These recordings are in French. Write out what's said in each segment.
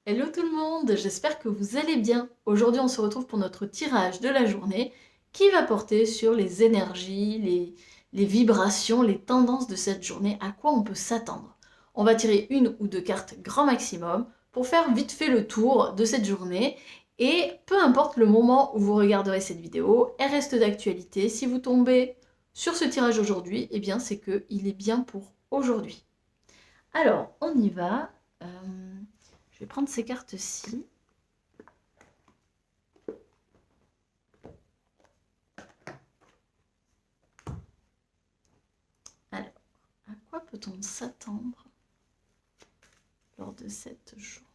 Hello tout le monde, j'espère que vous allez bien. Aujourd'hui, on se retrouve pour notre tirage de la journée qui va porter sur les énergies, les vibrations, les tendances de cette journée, à quoi on peut s'attendre. On va tirer une ou deux cartes grand maximum pour faire vite fait le tour de cette journée. Et peu importe le moment où vous regarderez cette vidéo, elle reste d'actualité. Si vous tombez sur ce tirage aujourd'hui, eh bien c'est qu'il est bien pour aujourd'hui. Alors, on y va. Je vais prendre ces cartes-ci. Alors, à quoi peut-on s'attendre lors de cette journée?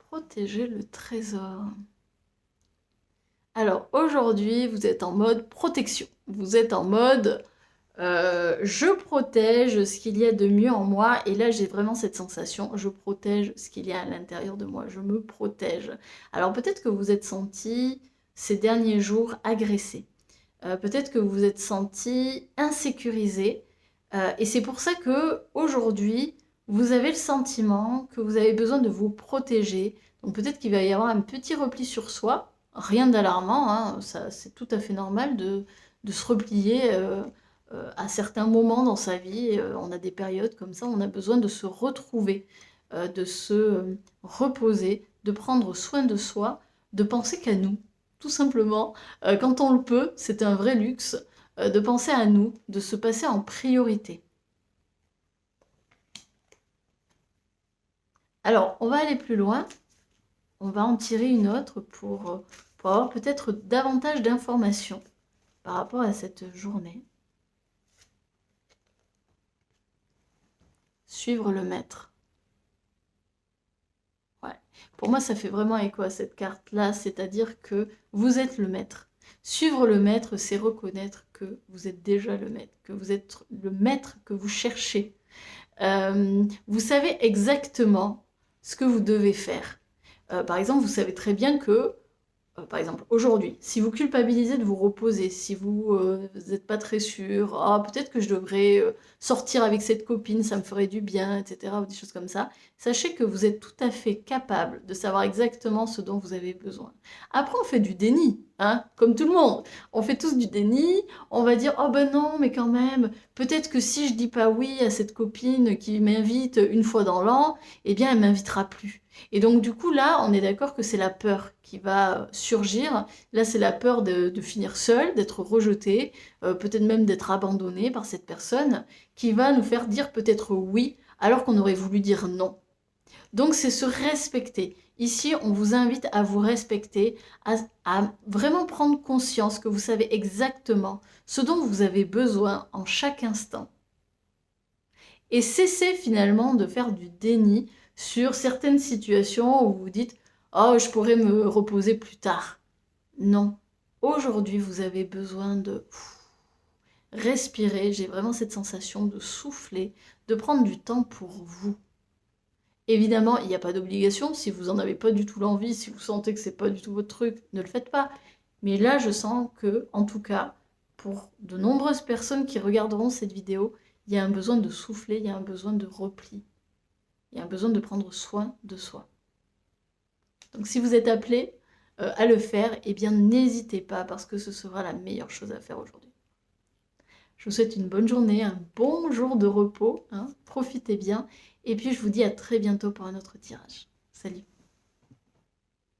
Protéger le trésor. Alors, aujourd'hui, vous êtes en mode protection. Vous êtes en mode je protège ce qu'il y a de mieux en moi. Et là, j'ai vraiment cette sensation, je protège ce qu'il y a à l'intérieur de moi. Je me protège. Alors, peut-être que vous êtes senti ces derniers jours agressé. Peut-être que vous vous êtes senti insécurisé. Et c'est pour ça que aujourd'hui, vous avez le sentiment que vous avez besoin de vous protéger. Donc peut-être qu'il va y avoir un petit repli sur soi. Rien d'alarmant, hein, ça, c'est tout à fait normal de se replier à certains moments dans sa vie. On a des périodes comme ça, on a besoin de se retrouver, de se reposer, de prendre soin de soi, de penser qu'à nous, tout simplement. Quand on le peut, c'est un vrai luxe de penser à nous, de se passer en priorité. Alors, on va aller plus loin. On va en tirer une autre pour avoir peut-être davantage d'informations par rapport à cette journée. Suivre le maître. Ouais. Pour moi, ça fait vraiment écho à cette carte-là, c'est-à-dire que vous êtes le maître. Suivre le maître, c'est reconnaître que vous êtes déjà le maître, que vous êtes le maître que vous cherchez. Vous savez exactement ce que vous devez faire. Par exemple, vous savez très bien que par exemple, aujourd'hui, si vous culpabilisez de vous reposer, si vous n'êtes pas très sûr, ah, peut-être que je devrais sortir avec cette copine, ça me ferait du bien, etc., ou des choses comme ça, sachez que vous êtes tout à fait capable de savoir exactement ce dont vous avez besoin. Après, on fait du déni, hein, comme tout le monde. On fait tous du déni, on va dire, oh ben non, mais quand même, peut-être que si je dis pas oui à cette copine qui m'invite une fois dans l'an, eh bien, elle m'invitera plus. Et donc du coup là, on est d'accord que c'est la peur qui va surgir. Là, c'est la peur de finir seul, d'être rejeté, peut-être même d'être abandonné par cette personne, qui va nous faire dire peut-être oui, alors qu'on aurait voulu dire non. Donc c'est se respecter. Ici, on vous invite à vous respecter, à vraiment prendre conscience que vous savez exactement ce dont vous avez besoin en chaque instant. Et cessez finalement de faire du déni sur certaines situations où vous dites « Oh, je pourrais me reposer plus tard ». Non, aujourd'hui vous avez besoin de respirer, j'ai vraiment cette sensation de souffler, de prendre du temps pour vous. Évidemment, il n'y a pas d'obligation, si vous n'en avez pas du tout l'envie, si vous sentez que c'est pas du tout votre truc, ne le faites pas. Mais là, je sens que, en tout cas, pour de nombreuses personnes qui regarderont cette vidéo, il y a un besoin de souffler, il y a un besoin de repli, il y a un besoin de prendre soin de soi. Donc si vous êtes appelé à le faire, eh bien n'hésitez pas parce que ce sera la meilleure chose à faire aujourd'hui. Je vous souhaite une bonne journée, un bon jour de repos, hein, profitez bien, et puis je vous dis à très bientôt pour un autre tirage. Salut!